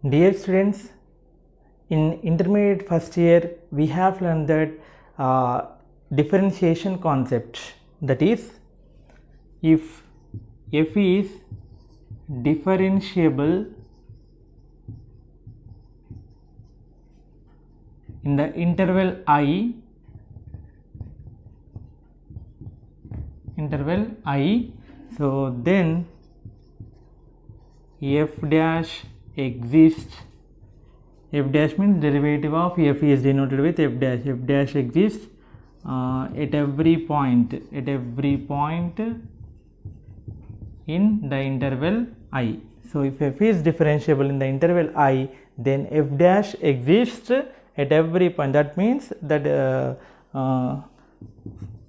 Dear students, in intermediate first year we have learned that differentiation concept, that is, if f is differentiable in the interval I, so then f dash exists. F dash means derivative of f is denoted with f dash. F dash exists at every point in the interval I. So if f is differentiable in the interval I, then f dash exists at every point. That means that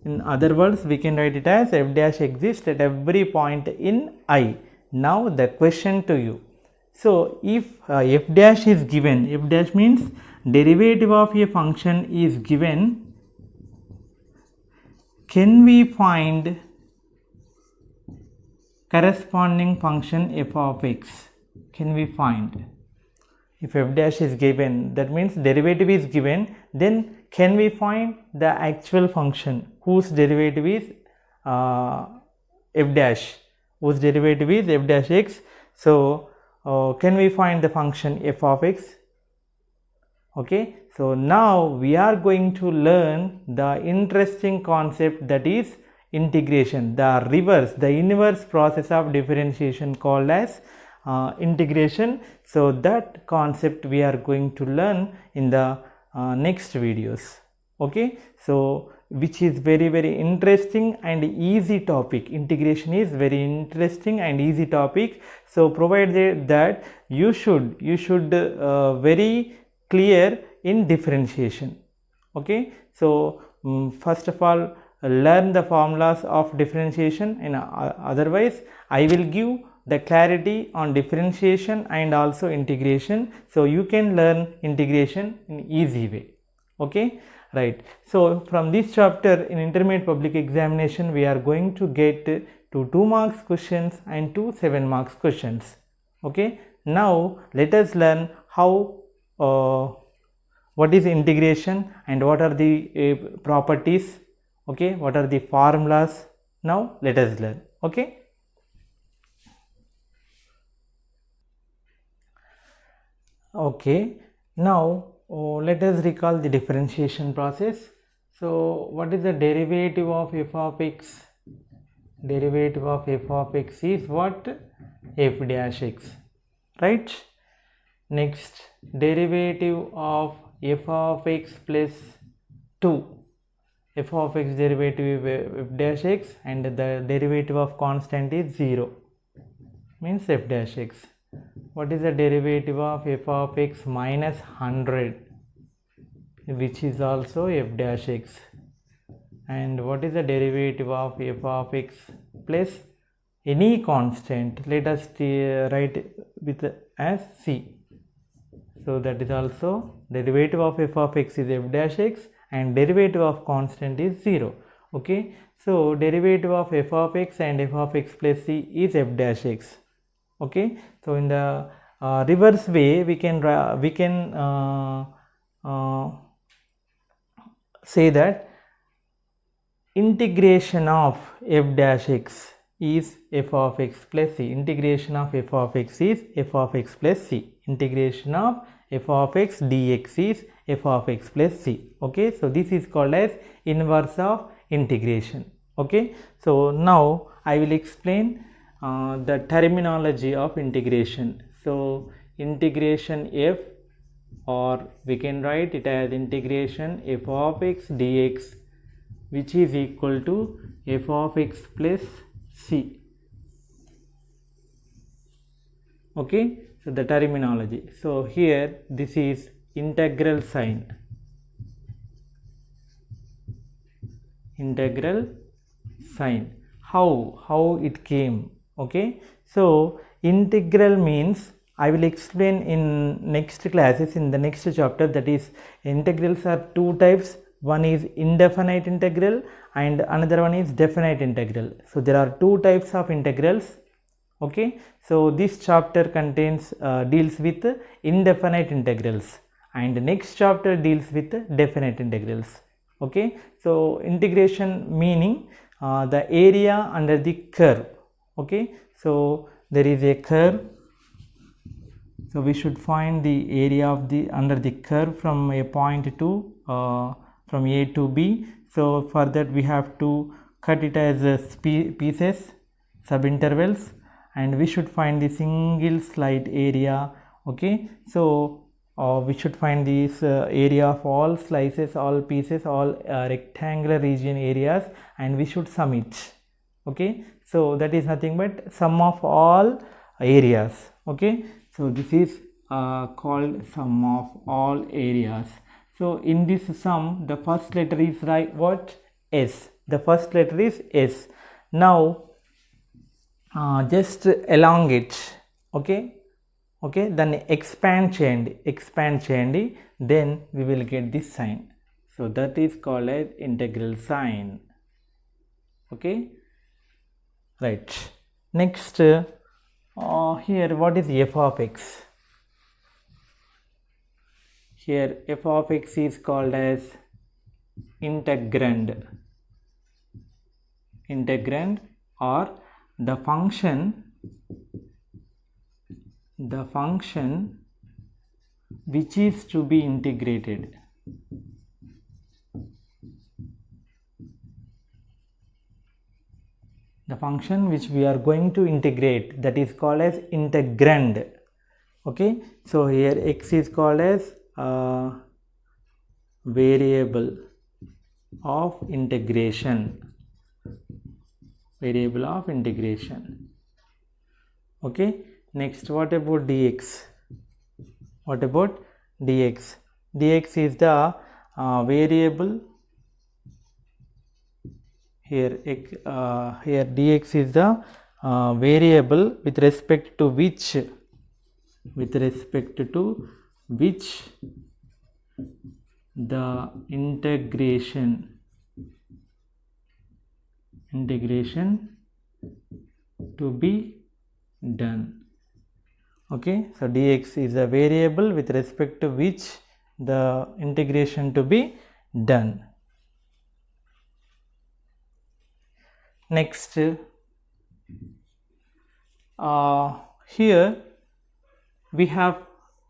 in other words we can write it as f dash exists at every point in I. Now the question to you. So if f dash is given, f dash means derivative of a function is given, can we find corresponding function f of x? Can we find? If f dash is given, that means derivative is given, then can we find the actual function whose derivative is f dash, whose derivative is f dash x? So can we find the function f of x? Okay, so now we are going to learn the interesting concept, that is integration, the reverse, the inverse process of differentiation called as integration. So that concept we are going to learn in the next videos. Okay, so which is very interesting and easy topic. Integration is very interesting and easy topic. So provided that you should very clear in differentiation. Okay, so first of all learn the formulas of differentiation, and otherwise I will give the clarity on differentiation and also integration, so you can learn integration in easy way. Okay, right. So from this chapter in intermediate public examination we are going to get to 2 marks questions and 2 7 marks questions. Okay, now let us learn how what is integration and what are the properties. Okay, what are the formulas? Now let us learn. Okay, now let us recall the differentiation process. So what is the derivative of f of x? Derivative of f of x is what? F dash x, right? Next, derivative of f of x plus 2. F of x derivative is f dash x, and the derivative of constant is 0, means f dash x. What is the derivative of f of x minus 100, which is also f dash x? And what is the derivative of f of x plus any constant? Let us write with as c. So that is also derivative of f of x is f dash x and derivative of constant is 0. Okay, so derivative of f of x and f of x plus c is f dash x. Okay, so in the reverse way we can say that integration of f dash x is f of x plus c. Integration of f of x is f of x plus c. Integration of f of x dx is f of x plus c. Okay, so this is called as inverse of integration. Okay, so now I will explain the terminology of integration. So integration f, or we can write it as integration f of x dx, which is equal to f of x plus c. Okay, so the terminology. So here this is integral sign. Integral sign. How it came? Okay, so integral means, I will explain in next classes, in the next chapter, that is integrals are 2 types. One is indefinite integral and another one is definite integral. So there are 2 types of integrals. Okay, so this chapter contains deals with indefinite integrals, and next chapter deals with definite integrals. Okay, so integration meaning the area under the curve. Okay, so there is a curve, so we should find the area of the under the curve from a point to from A to B. So for that we have to cut it as pieces, subintervals, and we should find the single slice area. Okay, so we should find this area of all slices, all pieces, all rectangular region areas, and we should sum it. Okay, so that is nothing but sum of all areas. Okay, so this is called sum of all areas. So in this sum, the first letter is right, what? S. The first letter is S. Now just elongate. Okay, okay, then expand cheyandi, then we will get this sign. So that is called as integral sign. Okay, right. Next, here what is f of x? Here f of x is called as integrand or the function which is to be integrated. The function which we are going to integrate, that is called as integrand. Okay, so here x is called as variable of integration. Okay, next, what about dx? Dx is the variable. Here dx is the variable with respect to which the integration to be done. Okay, so dx is a variable with respect to which the integration to be done. Next, here we have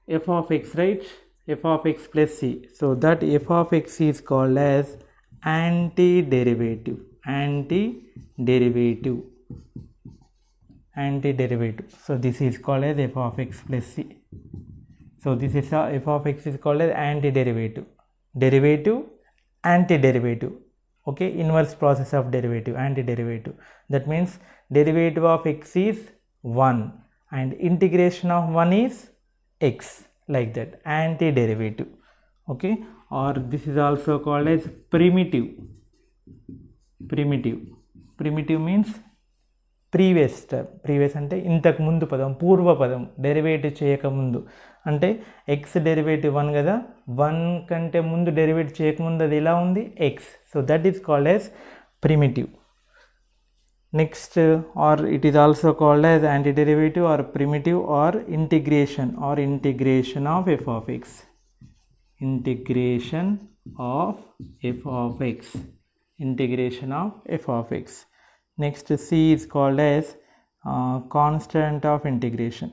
f of x, right? F of x plus c. So that f of x is called as antiderivative. So this is called as f of x plus c. So this is f of x is called as antiderivative. Antiderivative. Okay, inverse process of derivative, antiderivative. That means derivative of x is 1 and integration of 1 is x, like that, antiderivative. Okay, or this is also called as primitive. Primitive means previous step. Previous ante intaku mundu padam, పూర్వ పదం, derivative చేయక ముందు. అంటే x derivative 1 కదా, 1 కంటే ముందు derivative చేయక ముందు అది ఎలా ఉంది, x. So that is called as primitive. Next, or it is also called as antiderivative or primitive or integration of f of x. Integration of f of x. Next, c is called as constant of integration.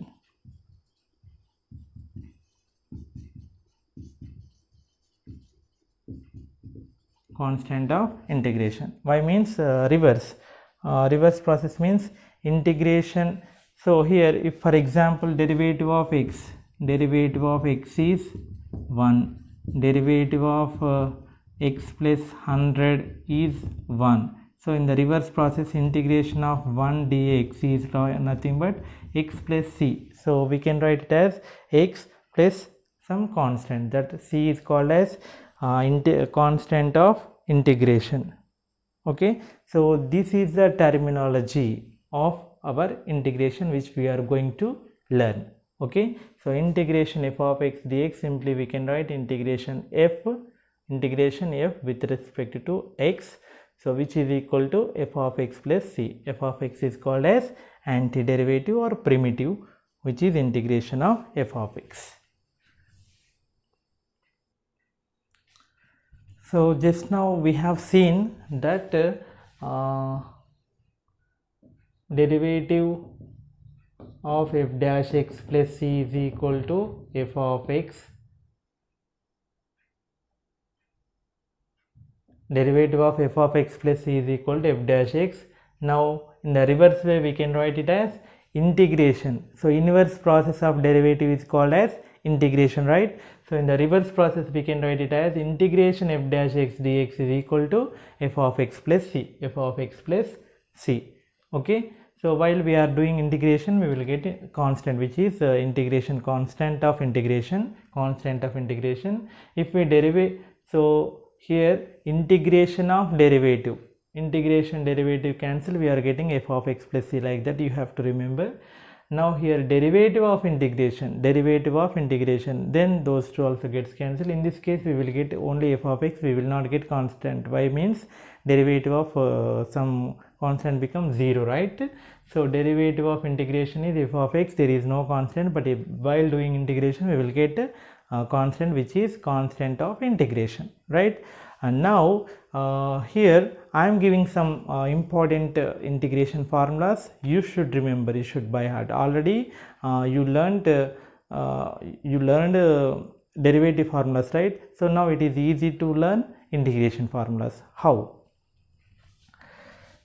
Why means reverse. Reverse process means integration. So here, if for example derivative of x is 1, derivative of x plus 100 is 1. So in the reverse process, integration of 1 dx is nothing but x plus c. So we can write it as x plus some constant, that c is called as constant of integration. Okay, so this is the terminology of our integration which we are going to learn. Okay, so integration f of x dx, simply we can write integration f with respect to x. So which is equal to f of x plus c. F of x is called as antiderivative or primitive, which is integration of f of x. So just now we have seen that derivative of f dash x plus c is equal to f of x. Derivative of f of x plus c is equal to f dash x. Now in the reverse way we can write it as integration. So inverse process of derivative is called as integration, right? So in the reverse process we can write it as integration f dash x dx is equal to f of x plus c. F of x plus c. Okay. So while we are doing integration, we will get a constant, which is integration constant of integration. If we derive, so here integration of derivative, derivative cancel, we are getting f of x plus c, like that you have to remember. Now here derivative of integration, then those two also gets cancelled. In this case we will get only f of x, we will not get constant. Y means derivative of some constant becomes 0, right? So derivative of integration is f of x, there is no constant, but while doing integration we will get a constant, which is constant of integration, right? And now here I am giving some important integration formulas. You should remember, you should by heart. Already you learned derivative formulas, right? So now it is easy to learn integration formulas. How?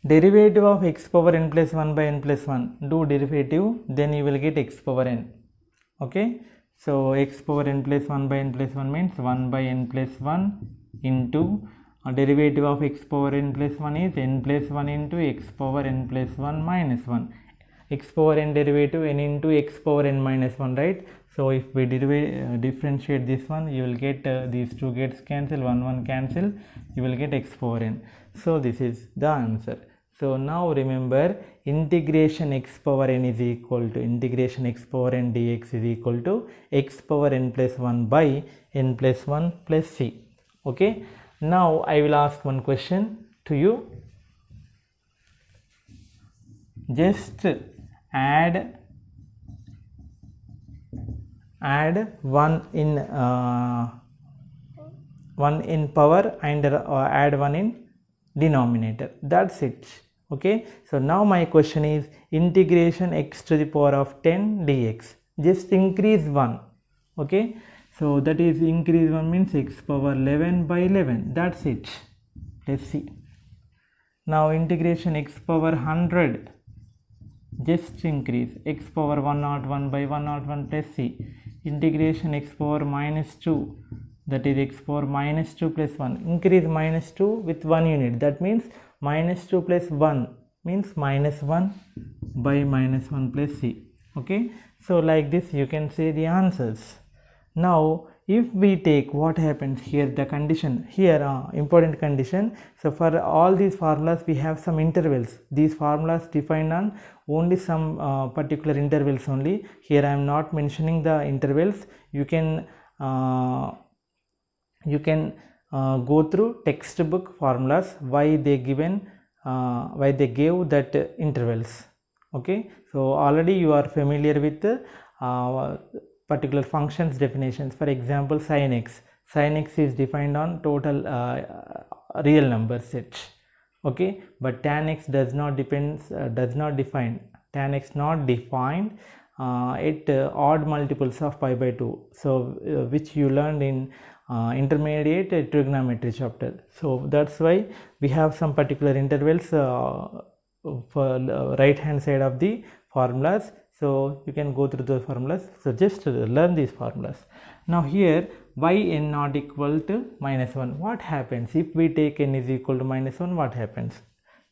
Derivative of x power n plus 1 by n plus 1, do derivative, then you will get x power n. Okay, so x power n plus 1 by n plus 1 means 1 by n plus 1 into derivative of x power n plus 1 is n plus 1 into x power n plus 1 minus 1. X power n derivative n into x power n minus 1, right? So if we differentiate this one, you will get these two gets cancel, 1 cancel, you will get x power n. So this is the answer. So now remember, integration x power n is equal to integration x power n dx is equal to x power n plus 1 by n plus 1 plus c. Okay, now I will ask one question to you. Just add 1 in power and add 1 in denominator. That's it. Okay, so now my question is integration x to the power of 10 dx. Just increase 1. Okay, so that is increase 1 means x power 11 by 11. That's it. Let's see. Now integration x power 100. Just increase x power 101 by 101 plus c. Integration x power minus 2. That is x power minus 2 plus 1. Increase minus 2 with 1 unit. That means minus 2 plus 1 means minus 1 by minus 1 plus c. Okay, so like this you can say the answers. Now if we take what happens here, the condition here, important condition. So for all these formulas we have some intervals. These formulas defined on only some particular intervals only. Here I am not mentioning the intervals. You can go through textbook formulas why they gave that intervals. Okay, so already you are familiar with particular functions definitions. For example, sin x is defined on total real number set. Okay, but tan x does not define tan x not defined odd multiples of pi by 2. So which you learned in intermediate trigonometry chapter. So that's why we have some particular intervals for right hand side of the formulas. So you can go through the formulas. So just learn these formulas. Now here yn not equal to minus 1. What happens if we take n is equal to minus 1? What happens?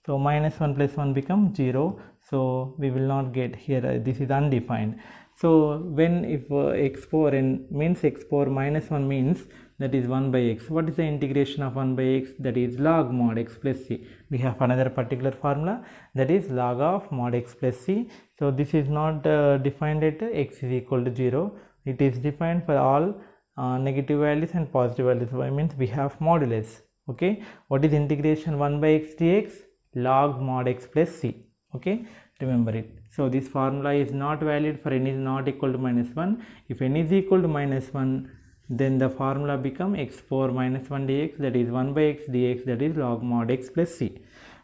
So minus 1 plus 1 becomes 0. So we will not get here. This is undefined. So when if x power n means x power minus 1 means that is 1 by x. What is the integration of 1 by x? That is log mod x plus c. We have another particular formula, that is log of mod x plus c. So this is not defined at x is equal to 0. It is defined for all negative values and positive values. So I means we have modulus. Okay, what is integration 1 by x dx? Log mod x plus c. Okay, remember it. So this formula is not valid for n is not equal to minus 1. If n is equal to minus 1, then the formula become x power minus 1 dx, that is 1 by x dx, that is log mod x plus c.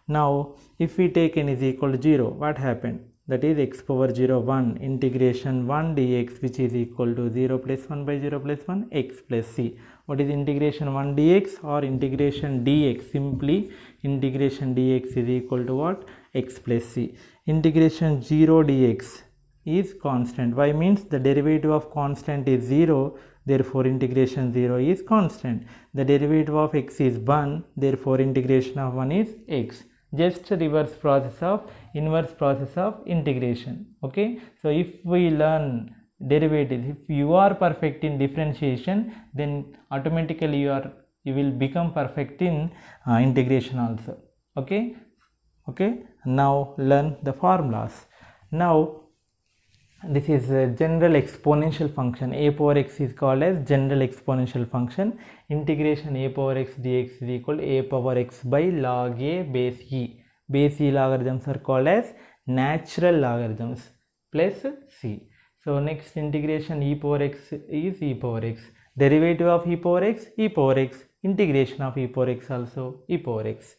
Now if we take n is equal to 0, what happened? That is x power 0 1 integration 1 dx, which is equal to 0 plus 1 by 0 plus 1 x plus c. What is integration 1 dx or integration dx? Simply integration dx is equal to what? X plus c. Integration 0 dx is constant. Why? Means the derivative of constant is 0, therefore integration 0 is constant. The derivative of x is 1, therefore integration of 1 is x. Just inverse process of integration. Okay, so if we learn derivatives, if you are perfect in differentiation, then automatically you will become perfect in integration also. Okay, now learn the formulas. Now this is a general exponential function. A power x is called as general exponential function. Integration a power x dx is equal to a power x by log a base e. Base e logarithms are called as natural logarithms plus c. So next integration e power x is e power x. Derivative of e power x, e power x. Integration of e power x also e power x.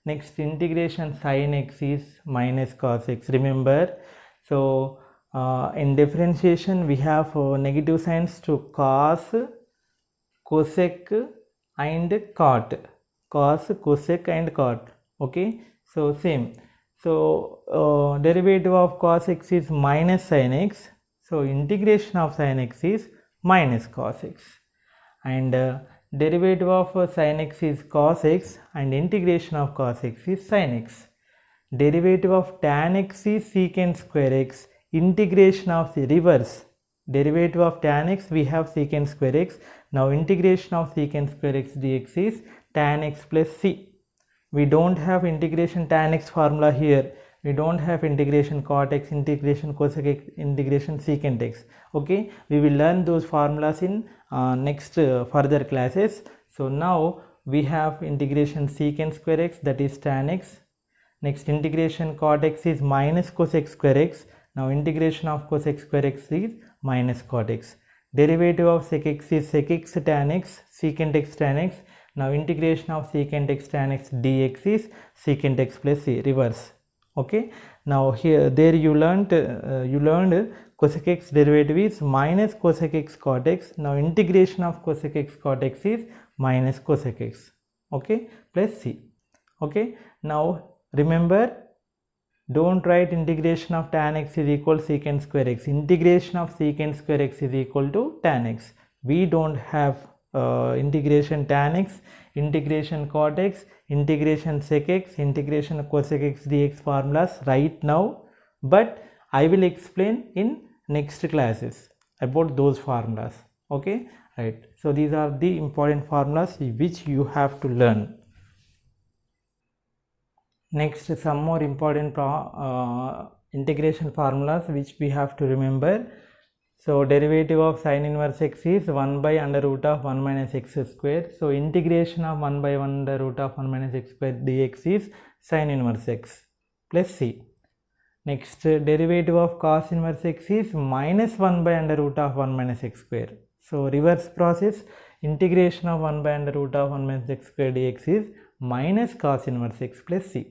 Next integration sin x is minus cos x. Remember, so in differentiation we have negative signs to cos, cosec and cot. Cos, cosec and cot. Okay, so same. So derivative of cos x is minus sin x. So integration of sin x is minus cos x. And derivative of sin x is cos x and integration of cos x is sin x. Derivative of tan x is secant square x. Integration of the reverse. Derivative of tan x we have secant square x. Now integration of secant square x dx is tan x plus c. We don't have integration tan x formula here. We don't have integration cot x, integration cosec x, integration secant x. Okay, we will learn those formulas in next further classes. So now we have integration secant square x, that is tan x. Next integration cot x is minus cosec square x. Now integration of cosec square x is minus cot x. Derivative of sec x is sec x tan x, secant x tan x. Now integration of secant x tan x dx is secant x plus c, reverse. Okay, now here there you learned cosec x derivative is minus cosec x cot x. Now integration of cosec x cot x is minus cosec x, okay, plus c. Okay, now remember, don't write integration of tan x is equal to secant square x. Integration of secant square x is equal to tan x. We don't have integration tan x, integration cot x, integration sec x, integration cosec x dx formulas right now, but I will explain in next classes about those formulas. Okay, right. So these are the important formulas which you have to learn. Next, some more important integration formulas which we have to remember. So derivative of sin inverse x is 1 by under root of 1 minus x square. So integration of 1 by 1 under root of 1 minus x square dx is sin inverse x plus c. Next, derivative of cos inverse x is minus 1 by under root of 1 minus x square. So reverse process, integration of 1 by under root of 1 minus x square dx is minus cos inverse x plus c.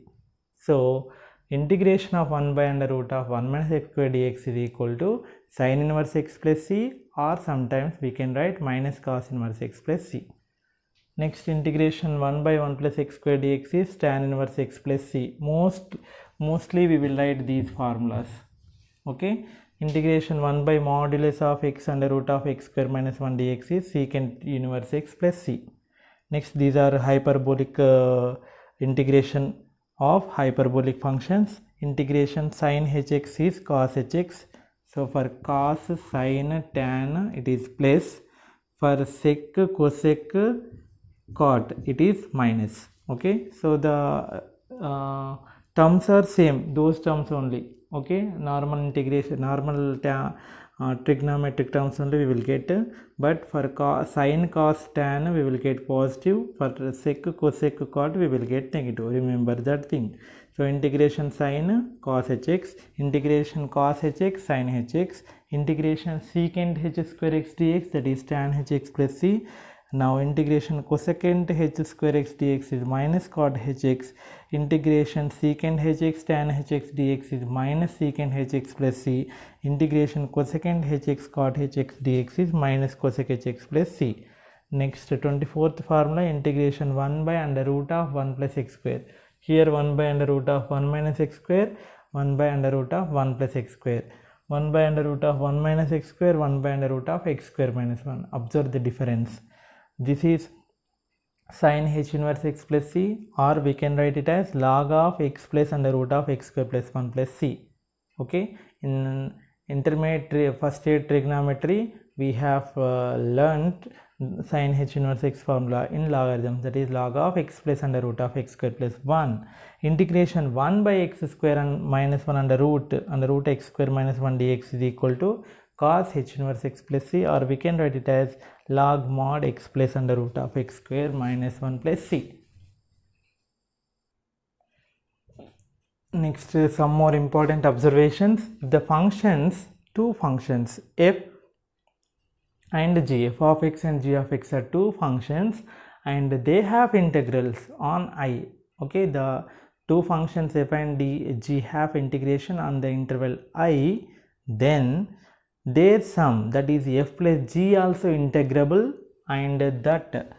So integration of 1 by under root of 1 minus x square dx is equal to sin inverse x plus c, or sometimes we can write minus cos inverse x plus c. Next, integration 1 by 1 plus x square dx is tan inverse x plus c. Mostly we will write these formulas. Okay, integration 1 by modulus of x under root of x square minus 1 dx is secant inverse x plus c. Next, these are hyperbolic integration of hyperbolic functions. Integration sin hx is cos hx. So for cos, sin, tan it is plus. For sec, cosec, cot it is minus. Okay, so the terms are same, those terms only. Okay, normal integration, normal trigonometric terms only we will get, but for sine, cos, tan we will get positive, for sec, cosec, cot we will get negative. Remember that thing. So integration sine cos hx, integration cos hx sin hx, integration secant h square x dx, that is tan hx plus c. Now integration cosecant h square x dx is minus cot hx, integration secant hx tan hx dx is minus secant hx plus c, integration cosecant hx cot hx dx is minus cosec hx plus c. Next 24th formula, integration 1 by under root of 1 plus x square. Here 1 by under root of 1 minus x square, 1 by under root of 1 plus x square. 1 by under root of 1 minus x square, 1 by under root of x square minus 1. Observe the difference. This is sin h inverse x plus c, or we can write it as log of x plus under root of x square plus 1 plus c. Okay, in intermediate first year trigonometry we have learnt sin h inverse x formula in logarithms, that is log of x plus under root of x square plus 1. Integration 1 by x square and minus 1 under root x square minus 1 dx is equal to cos h inverse x plus c, or we can write it as log mod x plus under root of x square minus 1 plus c. Next, some more important observations. The functions, two functions f and g, f of x and g of x are two functions and they have integrals on I. Okay, the two functions f and g have integration on the interval I, then their sum, that is f plus g, also integrable, and that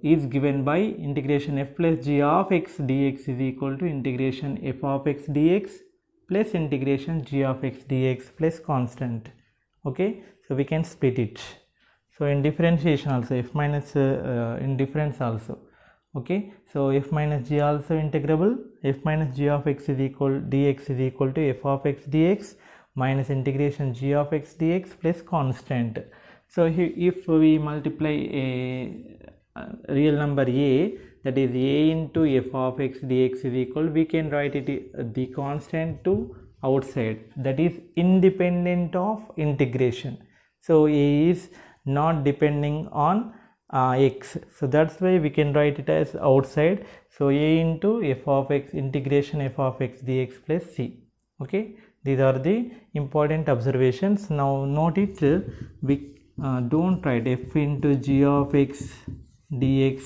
is given by integration f plus g of x dx is equal to integration f of x dx plus integration g of x dx plus constant. Okay, so we can split it. So in differentiation also f minus in difference also. Okay, so f minus g also integrable. F minus g of x is equal dx is equal to f of x dx minus integration g of x dx plus constant. So here if we multiply a real number a, that is a into f of x dx is equal, we can write it the constant to outside, that is independent of integration. So a is not depending on x, so that's why we can write it as outside. So a into f of x integration f of x dx plus c. Okay, these are the important observations. Now note it, we don't write f into g of x dx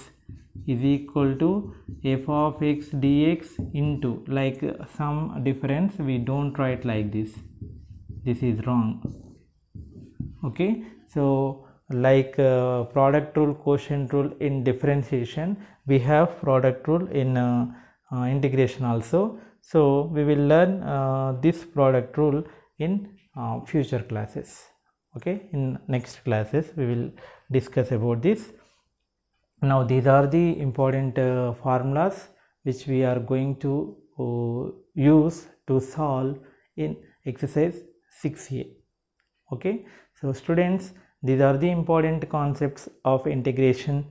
is equal to f of x dx into like some difference, we don't write like this. This is wrong. Okay, so like product rule, quotient rule in differentiation, we have product rule in integration also. So we will learn this product rule in future classes. Okay, in next classes we will discuss about this. Now these are the important formulas which we are going to use to solve in exercise 6a. Okay, so students, these are the important concepts of integration.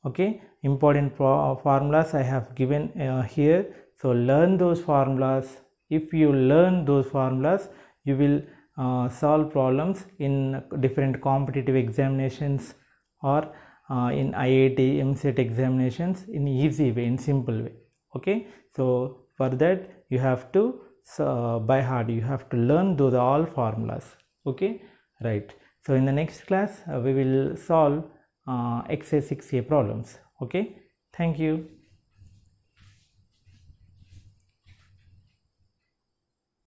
Okay, important formulas I have given here. So learn those formulas. If you learn those formulas, you will solve problems in different competitive examinations or in IIT, MCET examinations in easy way, in simple way. Okay, so for that you have to by heart, you have to learn those all formulas. Okay, right. So in the next class we will solve exercise 6a problems. Okay, thank you.